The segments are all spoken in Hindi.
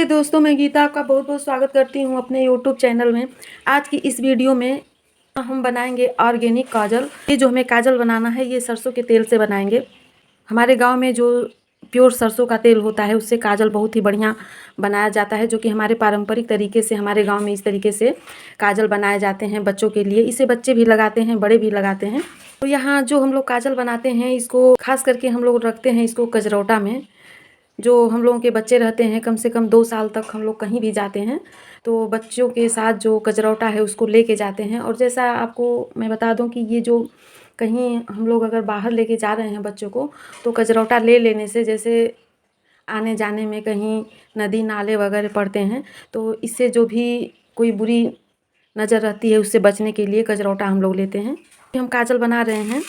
नमस्ते दोस्तों, मैं गीता आपका बहुत बहुत स्वागत करती हूँ अपने यूट्यूब चैनल में। आज की इस वीडियो में हम बनाएंगे ऑर्गेनिक काजल। ये जो हमें काजल बनाना है ये सरसों के तेल से बनाएंगे। हमारे गांव में जो प्योर सरसों का तेल होता है उससे काजल बहुत ही बढ़िया बनाया जाता है, जो कि हमारे पारंपरिक तरीके से हमारे गाँव में इस तरीके से काजल बनाए जाते हैं बच्चों के लिए। इसे बच्चे भी लगाते हैं, बड़े भी लगाते हैं। तो यहाँ जो हम लोग काजल बनाते हैं इसको खास करके हम लोग रखते हैं इसको कजरौटा में। जो हम लोगों के बच्चे रहते हैं कम से कम 2 साल तक हम लोग कहीं भी जाते हैं तो बच्चों के साथ जो कजरौटा है उसको लेके जाते हैं। और जैसा आपको मैं बता दूं कि ये जो कहीं हम लोग अगर बाहर लेके जा रहे हैं बच्चों को तो कजरौटा ले लेने से जैसे आने जाने में कहीं नदी नाले वगैरह पड़ते हैं तो इससे जो भी कोई बुरी नज़र रहती है उससे बचने के लिए कजरौटा हम लोग लेते हैं। हम काजल बना रहे हैं,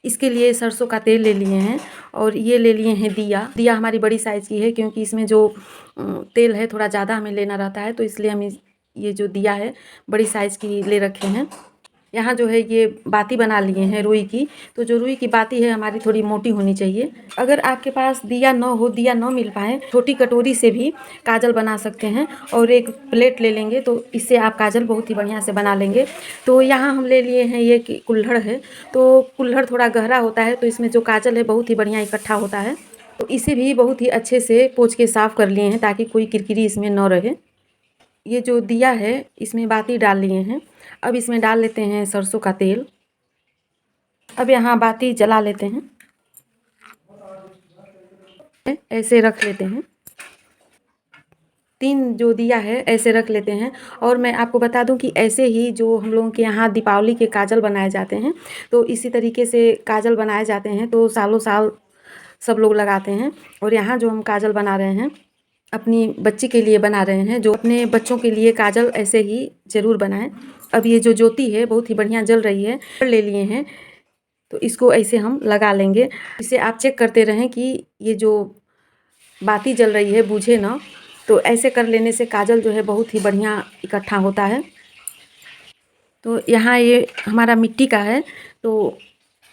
इसके लिए सरसों का तेल ले लिए हैं और ये ले लिए हैं दिया हमारी बड़ी साइज़ की है, क्योंकि इसमें जो तेल है थोड़ा ज़्यादा हमें लेना रहता है तो इसलिए हम ये जो दिया है बड़ी साइज़ की ले रखे हैं। यहाँ जो है ये बाती बना लिए हैं रुई की, तो जो रुई की बाती है हमारी थोड़ी मोटी होनी चाहिए। अगर आपके पास दिया न मिल पाए, छोटी कटोरी से भी काजल बना सकते हैं और एक प्लेट ले लेंगे तो इससे आप काजल बहुत ही बढ़िया से बना लेंगे। तो यहाँ हम ले लिए हैं ये कि कुल्हड़ है, तो कुल्हड़ थोड़ा गहरा होता है तो इसमें जो काजल है बहुत ही बढ़िया इकट्ठा होता है। तो इसे भी बहुत ही अच्छे से पोंछ के साफ़ कर लिए हैं ताकि कोई किरकिरी इसमें न रहे। ये जो दिया है इसमें बाती डाल लिए हैं। अब इसमें डाल लेते हैं सरसों का तेल। अब यहाँ बाती जला लेते हैं, ऐसे रख लेते हैं। 3 जो दिया है ऐसे रख लेते हैं। और मैं आपको बता दूं कि ऐसे ही जो हम लोगों के यहाँ दीपावली के काजल बनाए जाते हैं तो इसी तरीके से काजल बनाए जाते हैं, तो सालों साल सब लोग लगाते हैं। और यहाँ जो हम काजल बना रहे हैं अपनी बच्ची के लिए बना रहे हैं, जो अपने बच्चों के लिए काजल ऐसे ही ज़रूर बनाएं। अब ये जो ज्योति है बहुत ही बढ़िया जल रही है, ले लिए हैं तो इसको ऐसे हम लगा लेंगे। इसे आप चेक करते रहें कि ये जो बाती जल रही है बुझे ना, तो ऐसे कर लेने से काजल जो है बहुत ही बढ़िया इकट्ठा होता है। तो यहाँ ये हमारा मिट्टी का है तो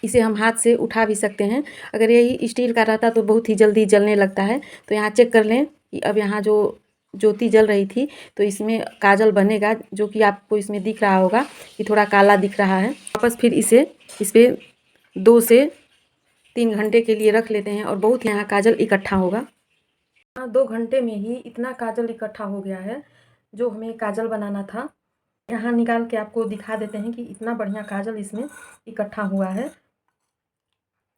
इसे हम हाथ से उठा भी सकते हैं। अगर यही स्टील का रहता तो बहुत ही जल्दी जलने लगता है। तो यहाँ चेक कर लें कि अब यहाँ जो ज्योति जल रही थी तो इसमें काजल बनेगा, जो कि आपको इसमें दिख रहा होगा कि थोड़ा काला दिख रहा है। वापस फिर इसे इस पर 2 से 3 घंटे के लिए रख लेते हैं और बहुत यहाँ काजल इकट्ठा होगा। 2 घंटे में ही इतना काजल इकट्ठा हो गया है जो हमें काजल बनाना था। यहाँ निकाल के आपको दिखा देते हैं कि इतना बढ़िया काजल इसमें इकट्ठा हुआ है।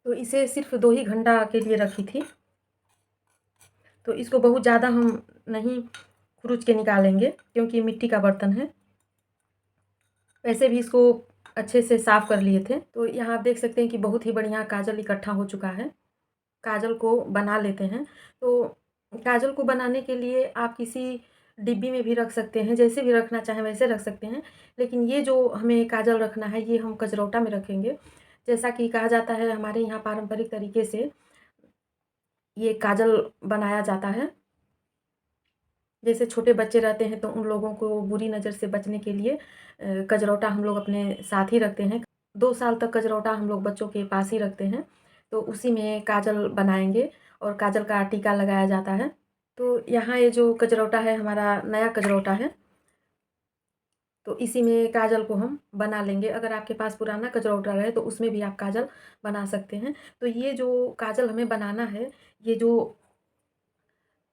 तो इसे सिर्फ 2 ही घंटा के लिए रखी थी, तो इसको बहुत ज़्यादा हम नहीं खुरुच के निकालेंगे क्योंकि मिट्टी का बर्तन है। वैसे भी इसको अच्छे से साफ़ कर लिए थे। तो यहाँ आप देख सकते हैं कि बहुत ही बढ़िया काजल इकट्ठा हो चुका है। काजल को बना लेते हैं। तो काजल को बनाने के लिए आप किसी डिब्बी में भी रख सकते हैं, जैसे भी रखना चाहें वैसे रख सकते हैं, लेकिन ये जो हमें काजल रखना है ये हम कजरौटा में रखेंगे। जैसा कि कहा जाता है हमारे यहाँ पारंपरिक तरीके से ये काजल बनाया जाता है। जैसे छोटे बच्चे रहते हैं तो उन लोगों को बुरी नज़र से बचने के लिए कजरौटा हम लोग अपने साथ ही रखते हैं। 2 साल तक कजरौटा हम लोग बच्चों के पास ही रखते हैं, तो उसी में काजल बनाएंगे और काजल का टीका लगाया जाता है। तो यहाँ ये जो कजरौटा है हमारा नया कजरौटा है, तो इसी में काजल को हम बना लेंगे। अगर आपके पास पुराना कजरौटा रहे तो उसमें भी आप काजल बना सकते हैं। तो ये जो काजल हमें बनाना है, ये जो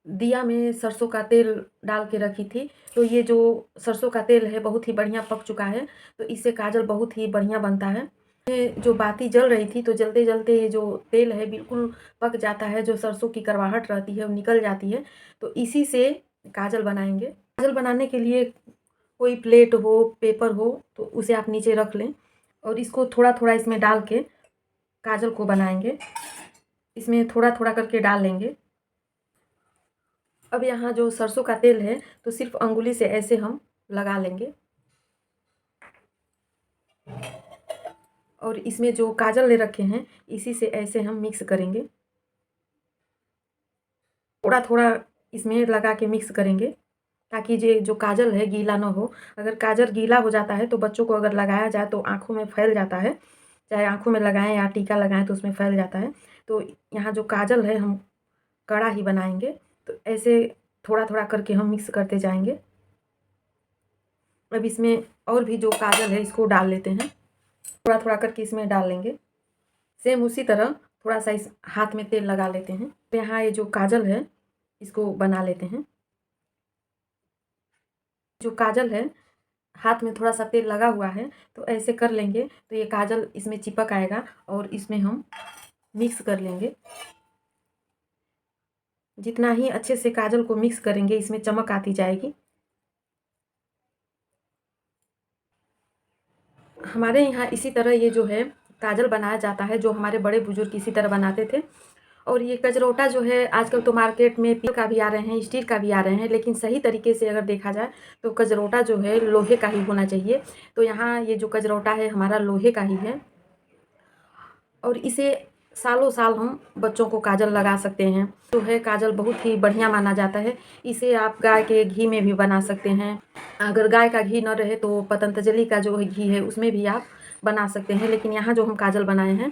दिया में सरसों का तेल डाल के रखी थी, तो ये जो सरसों का तेल है बहुत ही बढ़िया पक चुका है, तो इससे काजल बहुत ही बढ़िया बनता है। ये जो बाती जल रही थी तो जलते जलते ये जो तेल है बिल्कुल पक जाता है, जो सरसों की करवाहट रहती है वो निकल जाती है। तो इसी से काजल बनाएंगे। काजल बनाने के लिए कोई प्लेट हो, पेपर हो तो उसे आप नीचे रख लें और इसको थोड़ा थोड़ा इसमें डाल के काजल को बनाएंगे। इसमें थोड़ा थोड़ा करके डाल लेंगे। अब यहाँ जो सरसों का तेल है तो सिर्फ अंगुली से ऐसे हम लगा लेंगे और इसमें जो काजल ले रखे हैं इसी से ऐसे हम मिक्स करेंगे। थोड़ा थोड़ा इसमें लगा के मिक्स करेंगे ताकि ये जो काजल है गीला ना हो। अगर काजल गीला हो जाता है तो बच्चों को अगर लगाया जाए तो आँखों में फैल जाता है, चाहे आँखों में लगाएं या टीका लगाएं तो उसमें फैल जाता है। तो यहाँ जो काजल है हम कड़ा ही बनाएंगे, तो ऐसे थोड़ा थोड़ा करके हम मिक्स करते जाएंगे। अब इसमें और भी जो काजल है इसको डाल लेते हैं, थोड़ा थोड़ा करके इसमें डाल लेंगे। सेम उसी तरह थोड़ा सा इस हाथ में तेल लगा लेते हैं। तो यहाँ ये जो काजल है इसको बना लेते हैं। जो काजल है हाथ में थोड़ा सा तेल लगा हुआ है, तो ऐसे कर लेंगे तो ये काजल इसमें चिपक आएगा और इसमें हम मिक्स कर लेंगे। जितना ही अच्छे से काजल को मिक्स करेंगे इसमें चमक आती जाएगी। हमारे यहाँ इसी तरह ये जो है काजल बनाया जाता है, जो हमारे बड़े बुजुर्ग इसी तरह बनाते थे। और ये कजरौटा जो है आजकल तो मार्केट में पीतल का भी आ रहे हैं, स्टील का भी आ रहे हैं, लेकिन सही तरीके से अगर देखा जाए तो कजरौटा जो है लोहे का ही होना चाहिए। तो यहाँ ये जो कजरौटा है हमारा लोहे का ही है और इसे सालों साल हम बच्चों को काजल लगा सकते हैं। जो है काजल बहुत ही बढ़िया माना जाता है। इसे आप गाय के घी में भी बना सकते हैं। अगर गाय का घी न रहे तो पतंजलि का जो घी है उसमें भी आप बना सकते हैं। लेकिन यहाँ जो हम काजल बनाए हैं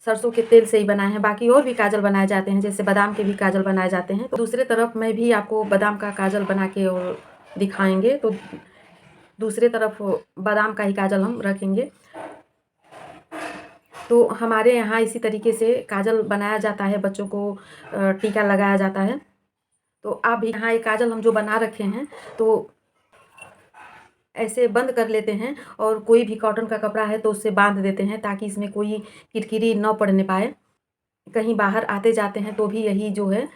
सरसों के तेल से ही बनाए हैं। बाकी और भी काजल बनाए जाते हैं, जैसे बादाम के भी काजल बनाए जाते हैं। तो दूसरे तरफ मैं भी आपको बादाम का काजल बना के और दिखाएंगे। तो दूसरे तरफ बादाम का ही काजल हम रखेंगे। तो हमारे यहाँ इसी तरीके से काजल बनाया जाता है, बच्चों को टीका लगाया जाता है। तो आप भी यहाँ एक काजल हम जो बना रखे हैं तो ऐसे बंद कर लेते हैं और कोई भी कॉटन का कपड़ा है तो उससे बांध देते हैं, ताकि इसमें कोई किरकिरी न पड़ने पाए। कहीं बाहर आते जाते हैं तो भी यही जो है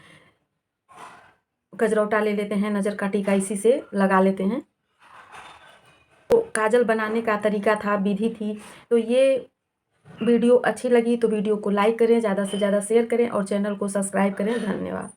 कजरौटा ले लेते हैं, नज़र का टीका इसी से लगा लेते हैं। तो काजल बनाने का तरीका था, विधि थी। तो ये वीडियो अच्छी लगी तो वीडियो को लाइक करें, ज़्यादा से ज़्यादा शेयर करें और चैनल को सब्सक्राइब करें। धन्यवाद।